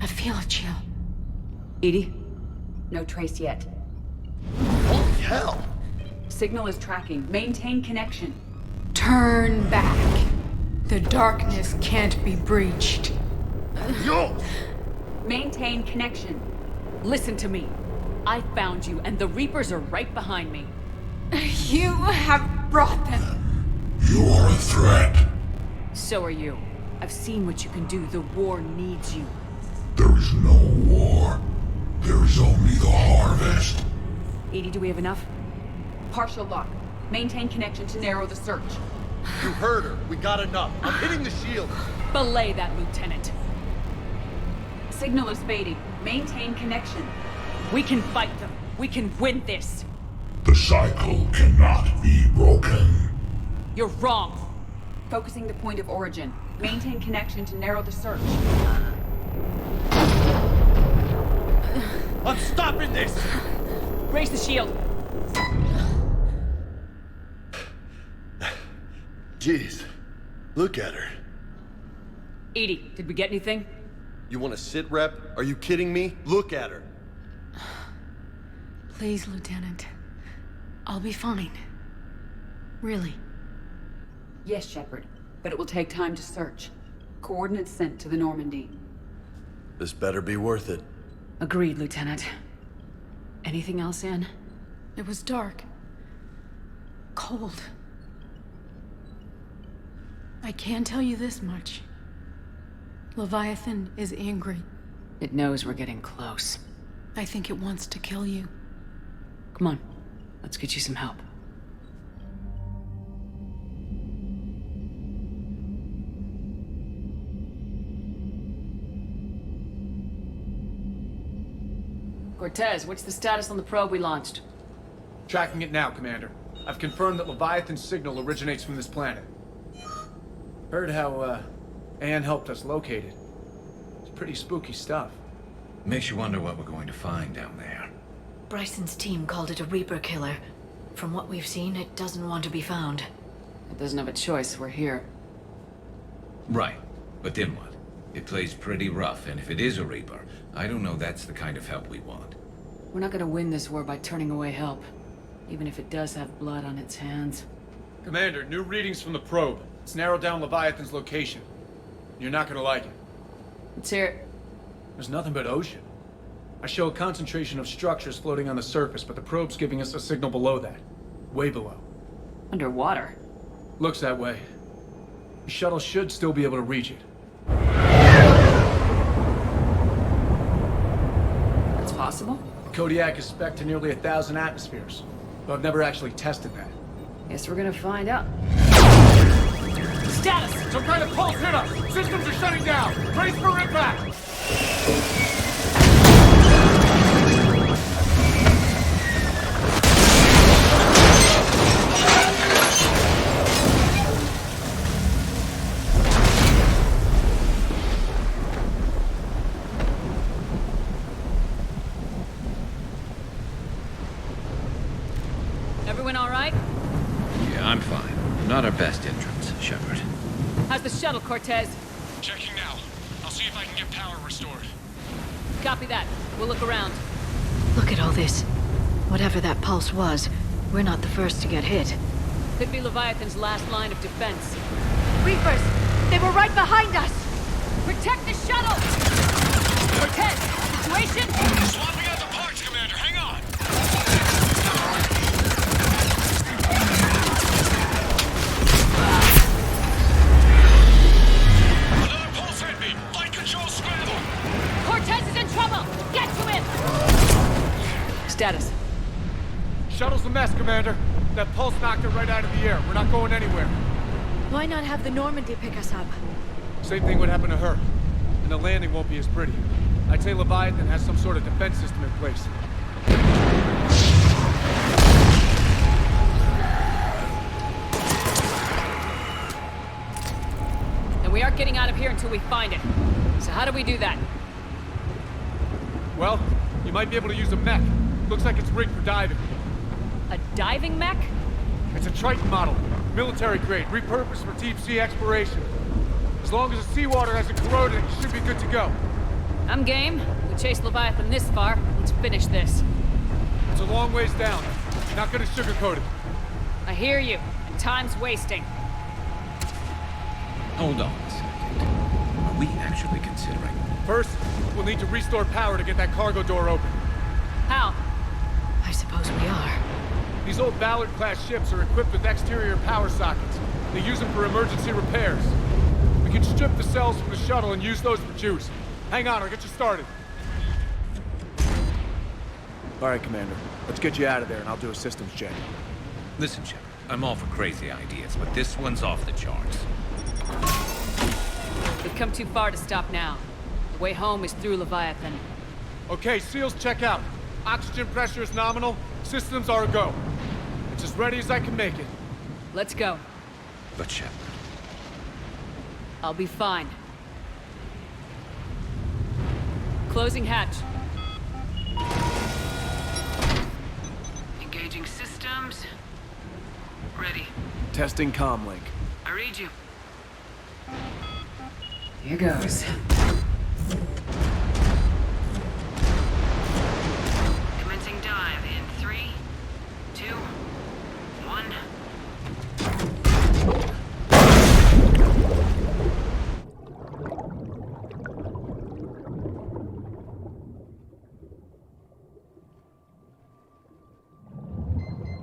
I feel a chill. Edie? No trace yet. Holy hell! Signal is tracking. Maintain connection. Turn back. The darkness can't be breached. Yo! Maintain connection. Listen to me. I found you, and the Reapers are right behind me. You have brought them. You are a threat. So are you. I've seen what you can do. The war needs you. There is no war. There is only the harvest. Edie, do we have enough? Partial lock. Maintain connection to narrow the search. You heard her. We got enough. I'm hitting the shield. Belay that, Lieutenant. Signal is fading. Maintain connection. We can fight them. We can win this. The cycle cannot be broken. You're wrong. Focusing the point of origin. Maintain connection to narrow the search. I'm stopping this! Raise the shield. Jeez. Look at her. Edie, did we get anything? You want to sit rep? Are you kidding me? Look at her. Please, Lieutenant. I'll be fine. Really. Yes, Shepard. But it will take time to search. Coordinates sent to the Normandy. This better be worth it. Agreed, Lieutenant. Anything else, Anne? It was dark. Cold. I can tell you this much. Leviathan is angry. It knows we're getting close. I think it wants to kill you. Come on. Let's get you some help. Cortez, what's the status on the probe we launched? Tracking it now, Commander. I've confirmed that Leviathan's signal originates from this planet. Heard how, Anne helped us locate it. It's pretty spooky stuff. Makes you wonder what we're going to find down there. Bryson's team called it a Reaper killer. From what we've seen, it doesn't want to be found. It doesn't have a choice. We're here. Right. But then what? It plays pretty rough, and if it is a Reaper, I don't know that's the kind of help we want. We're not gonna win this war by turning away help. Even if it does have blood on its hands. Commander, new readings from the probe. It's narrowed down Leviathan's location. You're not gonna like it. Let's hear it. There's nothing but ocean. I show a concentration of structures floating on the surface, but the probe's giving us a signal below that. Way below. Underwater? Looks that way. The shuttle should still be able to reach it. That's possible? The Kodiak is spec'd to nearly 1,000 atmospheres, but I've never actually tested that. Guess we're gonna find out. Status! Some kind of pulse hit us! Systems are shutting down! Brace for impact! Everyone all right? Yeah, I'm fine. Not our best entrance, Shepard. How's the shuttle, Cortez? Checking now. I'll see if I can get power restored. Copy that. We'll look around. Look at all this. Whatever that pulse was, we're not the first to get hit. Could be Leviathan's last line of defense. Reapers! They were right behind us! Protect the shuttle! Cortez, situation? Swapping out the parts, Commander. Hang on. Status? Shuttle's a mess, Commander. That pulse knocked it right out of the air. We're not going anywhere. Why not have the Normandy pick us up? Same thing would happen to her. And the landing won't be as pretty. I'd say Leviathan has some sort of defense system in place. And we aren't getting out of here until we find it. So how do we do that? Well, you might be able to use a mech. Looks like it's rigged for diving. A diving mech? It's a Triton model. Military grade, repurposed for deep sea exploration. As long as the seawater hasn't corroded, you should be good to go. I'm game. We chased Leviathan this far. Let's finish this. It's a long ways down. Not gonna sugarcoat it. I hear you. And time's wasting. Hold on a second. Are we actually considering? First, we'll need to restore power to get that cargo door open. How? I suppose we are. These old Ballard-class ships are equipped with exterior power sockets. They use them for emergency repairs. We can strip the cells from the shuttle and use those for juice. Hang on, I'll get you started. All right, Commander. Let's get you out of there and I'll do a systems check. Listen, Shepard, I'm all for crazy ideas, but this one's off the charts. We've come too far to stop now. The way home is through Leviathan. Okay, SEALs check out. Oxygen pressure is nominal. Systems are a go. It's as ready as I can make it. Let's go. But Shepard... I'll be fine. Closing hatch. Engaging systems. Ready. Testing comlink. I read you. Here goes. Commencing dive in 3, 2, 1.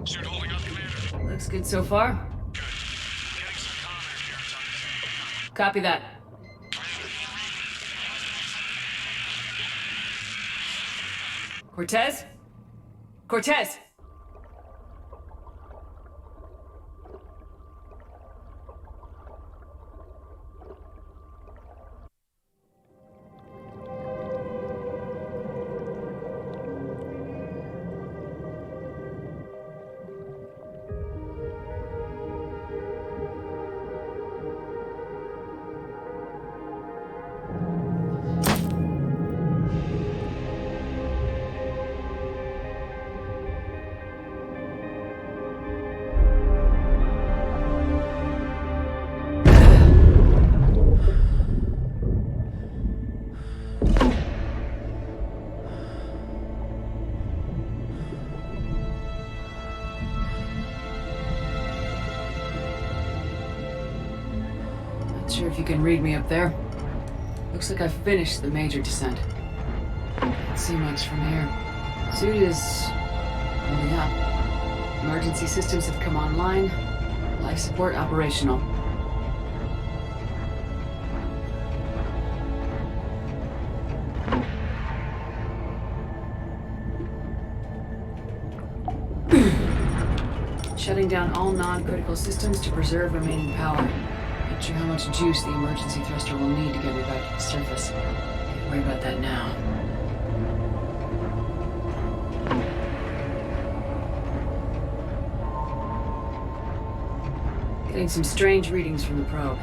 Suit holding up, Commander. Looks good so far. Good. Getting some combat here. Copy that. Cortez? Cortez! Sure if you can read me up there. Looks like I've finished the major descent. Can't see much from here. Suit is holding up. Emergency systems have come online. Life support operational. Shutting down all non-critical systems to preserve remaining power. Not sure how much juice the emergency thruster will need to get me back to the surface. Can't worry about that now. Getting some strange readings from the probe.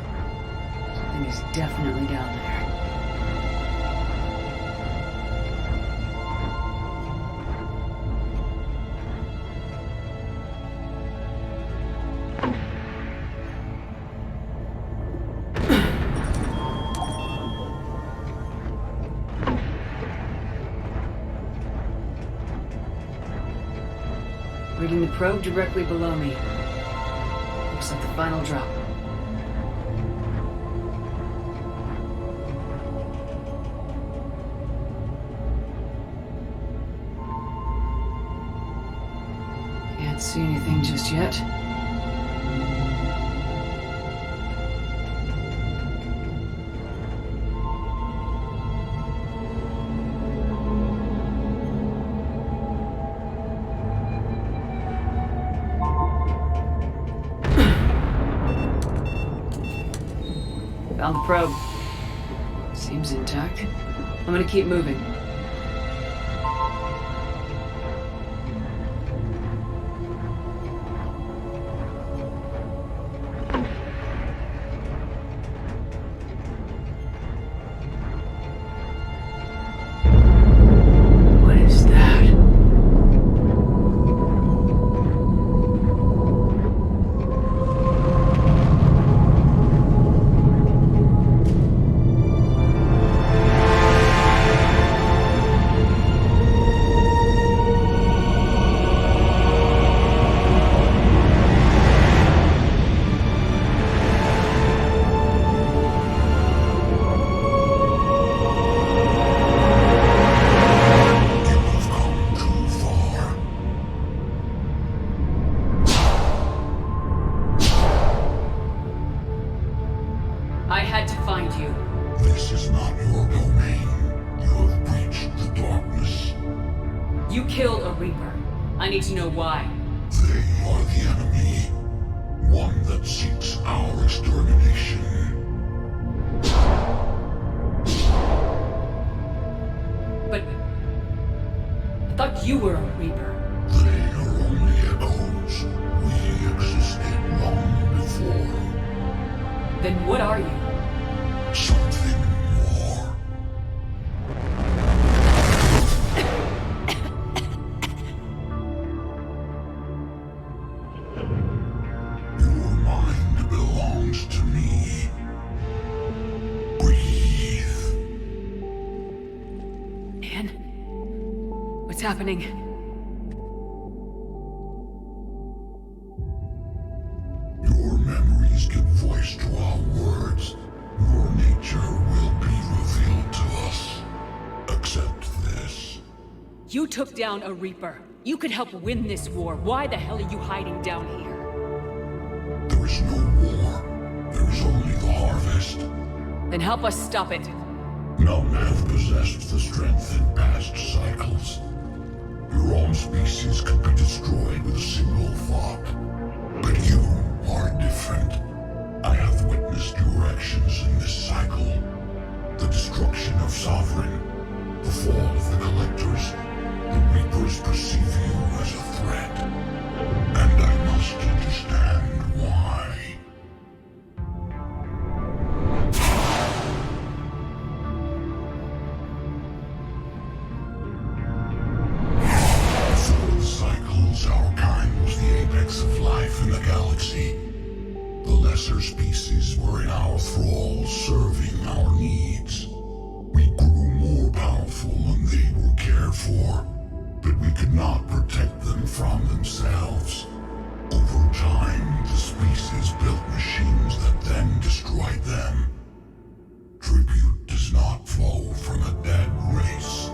Something is definitely down there. Reading the probe directly below me. Looks like the final drop. Can't see anything just yet. Found the probe. Seems intact. I'm gonna keep moving. What is that? I had to find you. This is not your domain. You have breached the darkness. You killed a Reaper. I need to know why. They are the enemy. One that seeks our extermination. But I thought you were a Reaper. They are only echoes. We existed long before. Then what are you? Something more. Your mind belongs to me. Breathe. Anne? What's happening? Your memories give voice to our words. Your nature will be revealed to us. Accept this. You took down a Reaper. You could help win this war. Why the hell are you hiding down here? There is no war. There is only the harvest. Then help us stop it. None have possessed the strength in past cycles. Your own species could be destroyed with a single thought. But you are different. I have witnessed your actions in this cycle. The destruction of Sovereign, the fall of the Collectors. The Reapers perceive you as a threat. And I must understand why. Before the cycles, our kind was the apex of life in the galaxy. The lesser species were in our thrall, serving our needs. We grew more powerful and they were cared for, but we could not protect them from themselves. Over time, the species built machines that then destroyed them. Tribute does not flow from a dead race.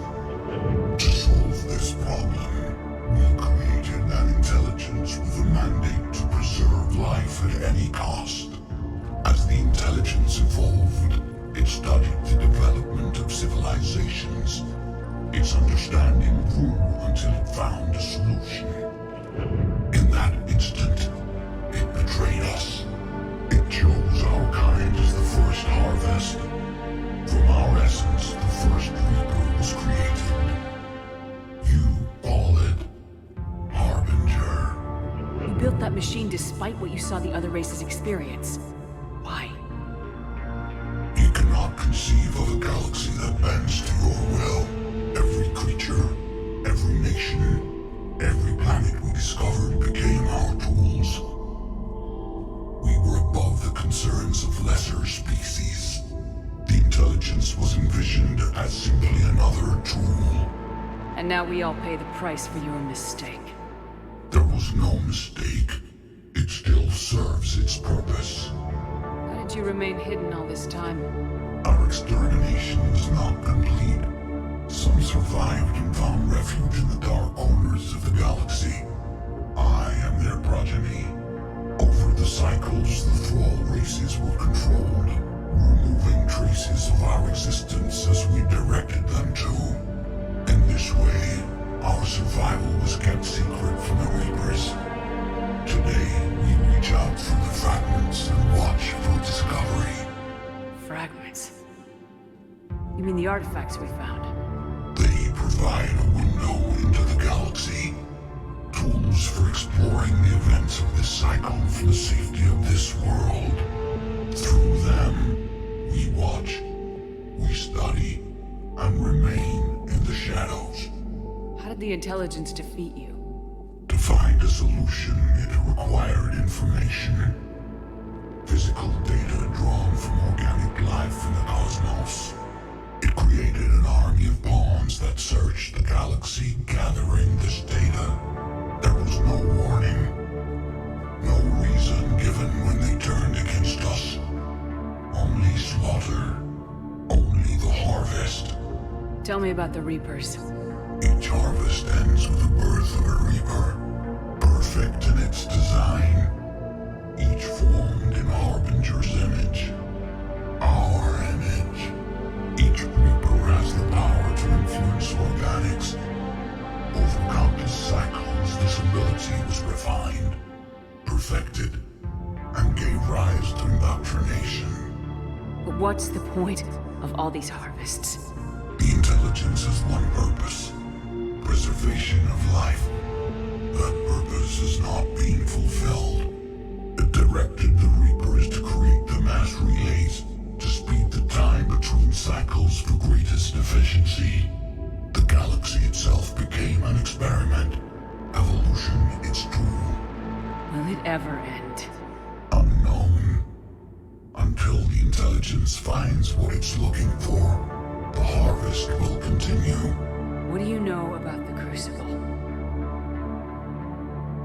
To solve this problem, we created an intelligence with a mandate to preserve life at any cost. As the intelligence evolved, it studied the development of civilizations. Its understanding grew until it found a solution. In that instant, it betrayed us. It chose our kind as the first harvest. From our essence, the first Reaper was created. You call it Harbinger. You built that machine despite what you saw the other races experience. Why? You cannot conceive of a galaxy that bends to your will. Every creature, every nation, every planet we discovered became our tools. We were above the concerns of lesser species. The intelligence was envisioned as simply another tool. And now we all pay the price for your mistake. There was no mistake. It still serves its purpose. How did you remain hidden all this time? Our extermination was not complete. Some survived and found refuge in the dark corners of the galaxy. I am their progeny. Over the cycles, the thrall races were controlled, removing traces of our existence as we directed them to. In this way, our survival was kept secret from the Reapers. Today, we reach out through the fragments and watch for discovery. artifacts we found? They provide a window into the galaxy. Tools for exploring the events of this cycle for the safety of this world. Through them, we watch, we study, and remain in the shadows. How did the intelligence defeat you? To find a solution, it required information. Physical data drawn from organic life in the cosmos. It created an army of pawns that searched the galaxy, gathering this data. There was no warning, no reason given when they turned against us. Only slaughter, only the harvest. Tell me about the Reapers. Each harvest ends with the birth of a Reaper, perfect in its design. Each formed in Harbinger's image. Our image. Each Reaper has the power to influence organics. Over countless cycles, this ability was refined, perfected, and gave rise to indoctrination. But what's the point of all these harvests? The intelligence has one purpose. Preservation of life. That purpose is not being fulfilled. It directed the Reapers to create the mass relays to speed the time between cycles for greatest efficiency. The galaxy itself became an experiment. Evolution its tool. Will it ever end? Unknown. Until the intelligence finds what it's looking for, the harvest will continue. What do you know about the Crucible?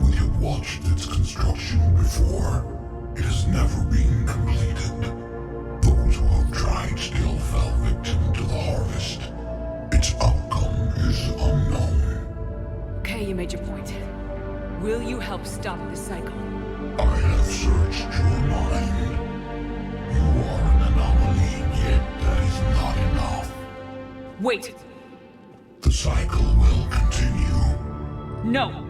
We have watched its construction before. It has never been completed. Those who have tried still fell victim to the harvest. Its outcome is unknown. Okay, you made your point. Will you help stop this cycle? I have searched your mind. You are an anomaly, yet that is not enough. Wait! The cycle will continue. No!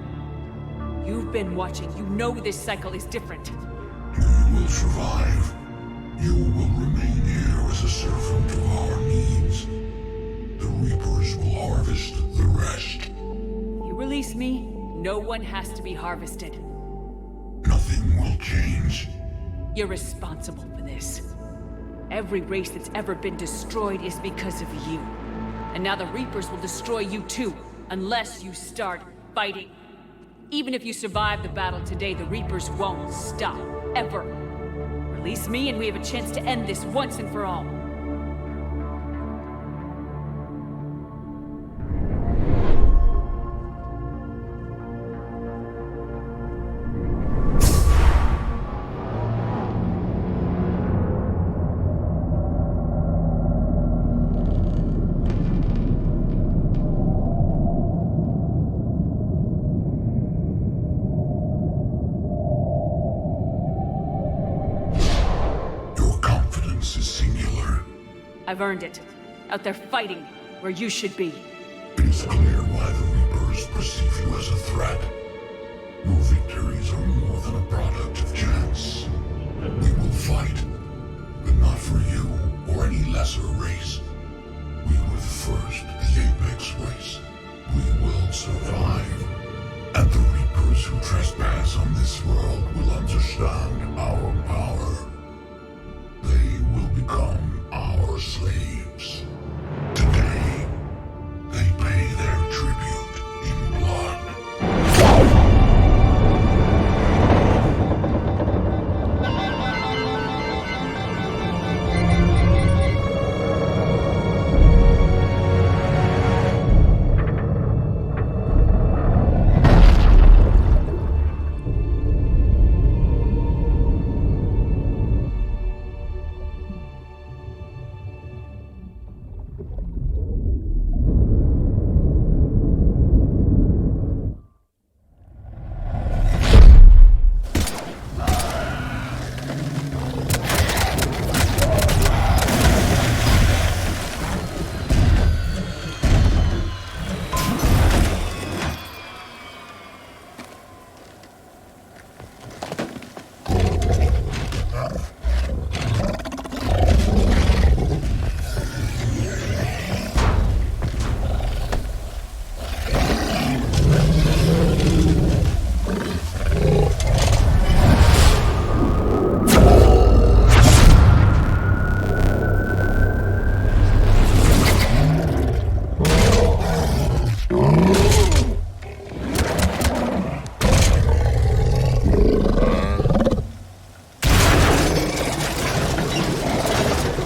You've been watching. You know this cycle is different. You will survive. You will remain here as a servant of our needs. The Reapers will harvest the rest. You release me, no one has to be harvested. Nothing will change. You're responsible for this. Every race that's ever been destroyed is because of you. And now the Reapers will destroy you too, unless you start fighting. Even if you survive the battle today, the Reapers won't stop, ever. Release me and we have a chance to end this once and for all. I've earned it. Out there fighting, where you should be. It is clear why the Reapers perceive you as a threat. Your victories are more than a product of chance. We will fight, but not for you or any lesser race. We were the first, the Apex race. We will survive. And the Reapers who trespass on this world will understand our power. They will become our slaves. Today, they pay their tribute in blood.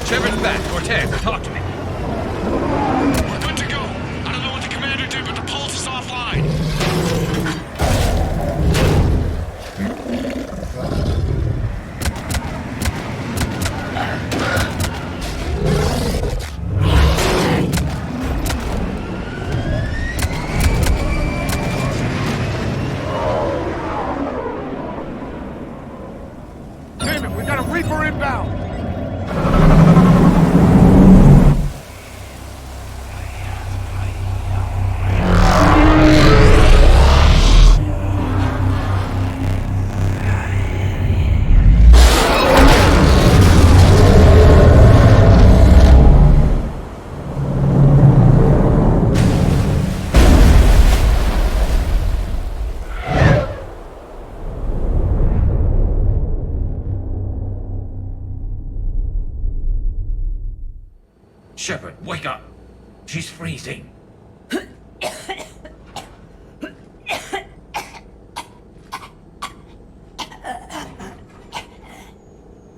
Shepard's back. Cortez, talk to me. We're good to go. I don't know what the commander did, but the pulse is offline. Damn it, we got a Reaper inbound! Shepard, wake up. She's freezing.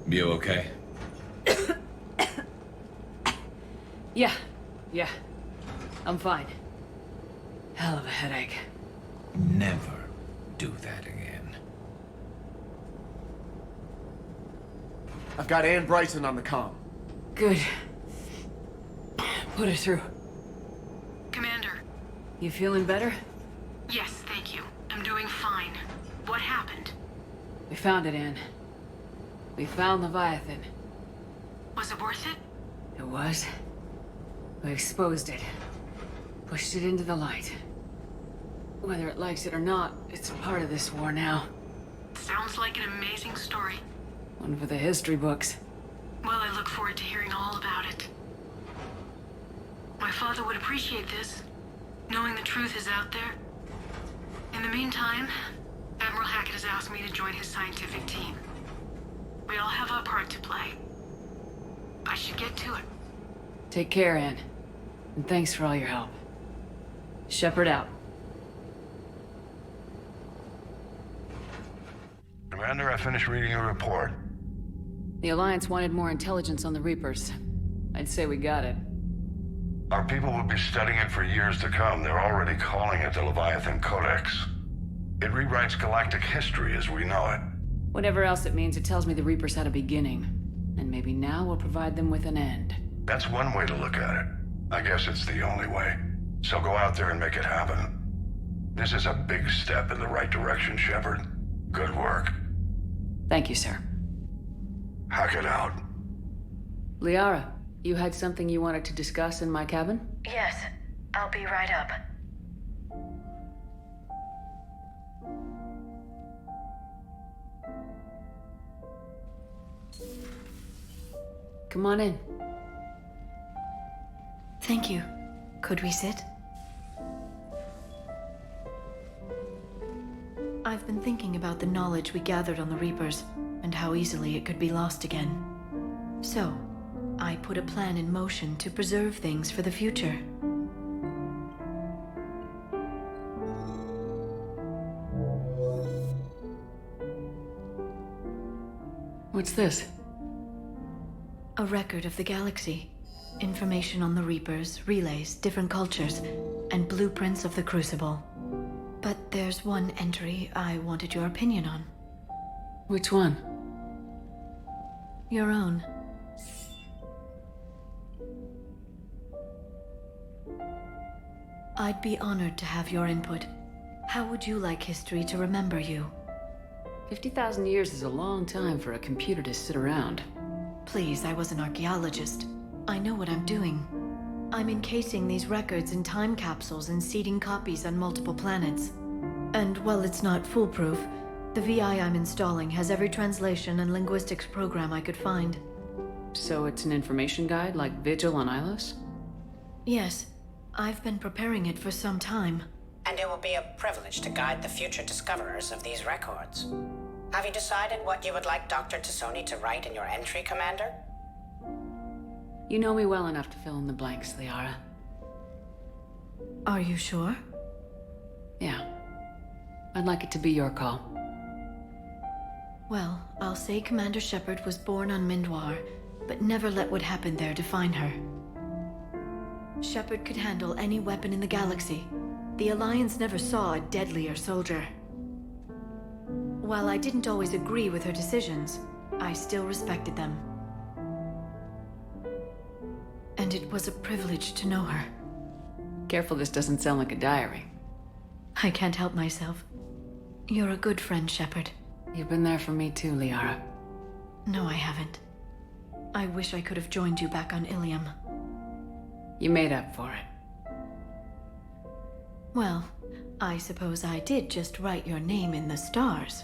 You okay? Yeah. I'm fine. Hell of a headache. Never do that again. I've got Ann Bryson on the comm. Good. Put her through. Commander. You feeling better? Yes, thank you. I'm doing fine. What happened? We found it, Ann. We found Leviathan. Was it worth it? It was. We exposed it. Pushed it into the light. Whether it likes it or not, it's a part of this war now. Sounds like an amazing story. One for the history books. Well, I look forward to hearing all about it. My father would appreciate this, knowing the truth is out there. In the meantime, Admiral Hackett has asked me to join his scientific team. We all have our part to play. I should get to it. Take care, Ann. And thanks for all your help. Shepard out. Commander, I finished reading your report. The Alliance wanted more intelligence on the Reapers. I'd say we got it. Our people will be studying it for years to come. They're already calling it the Leviathan Codex. It rewrites galactic history as we know it. Whatever else it means, it tells me the Reapers had a beginning. And maybe now we'll provide them with an end. That's one way to look at it. I guess it's the only way. So go out there and make it happen. This is a big step in the right direction, Shepard. Good work. Thank you, sir. Hackett out. Liara, you had something you wanted to discuss in my cabin? Yes, I'll be right up. Come on in. Thank you. Could we sit? I've been thinking about the knowledge we gathered on the Reapers, and how easily it could be lost again. So, I put a plan in motion to preserve things for the future. What's this? A record of the galaxy. Information on the Reapers, relays, different cultures, and blueprints of the Crucible. But there's one entry I wanted your opinion on. Which one? Your own. I'd be honored to have your input. How would you like history to remember you? 50,000 years is a long time for a computer to sit around. Please, I was an archaeologist. I know what I'm doing. I'm encasing these records in time capsules and seeding copies on multiple planets. And while it's not foolproof, the VI I'm installing has every translation and linguistics program I could find. So it's an information guide like Vigil on Ilos? Yes. I've been preparing it for some time. And it will be a privilege to guide the future discoverers of these records. Have you decided what you would like Dr. Tassoni to write in your entry, Commander? You know me well enough to fill in the blanks, Liara. Are you sure? Yeah. I'd like it to be your call. Well, I'll say Commander Shepard was born on Mindwar, but never let what happened there define her. Shepard could handle any weapon in the galaxy. The Alliance never saw a deadlier soldier. While I didn't always agree with her decisions, I still respected them. And it was a privilege to know her. Careful this doesn't sound like a diary. I can't help myself. You're a good friend, Shepard. You've been there for me too, Liara. No, I haven't. I wish I could have joined you back on Ilium. You made up for it. Well, I suppose I did just write your name in the stars.